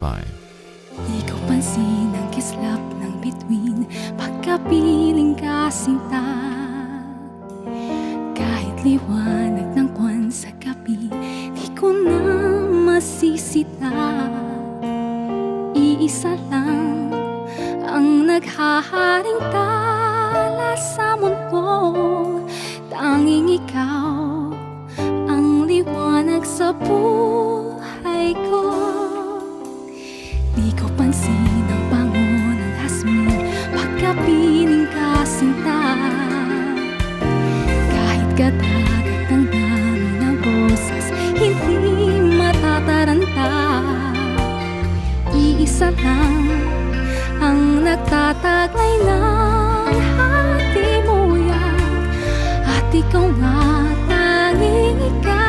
5. Di ko pansin ang kislap ng bituin pagkapiling ka sinta. Kahit liwanag ng buwan sa gabi, di ko na masisita. Iisa lang ang naghaharing tala sa mundo, tanging ikaw ang liwanag sa buhay ko. Di ko pansin ang bango ng hasmin pagkapiling ka sinta. Kahit kadagat ang dami ng boses, hindi matataranta. Iisa lang ang nagtataglay ng hatimuyak, at ikaw nga, tanging ikaw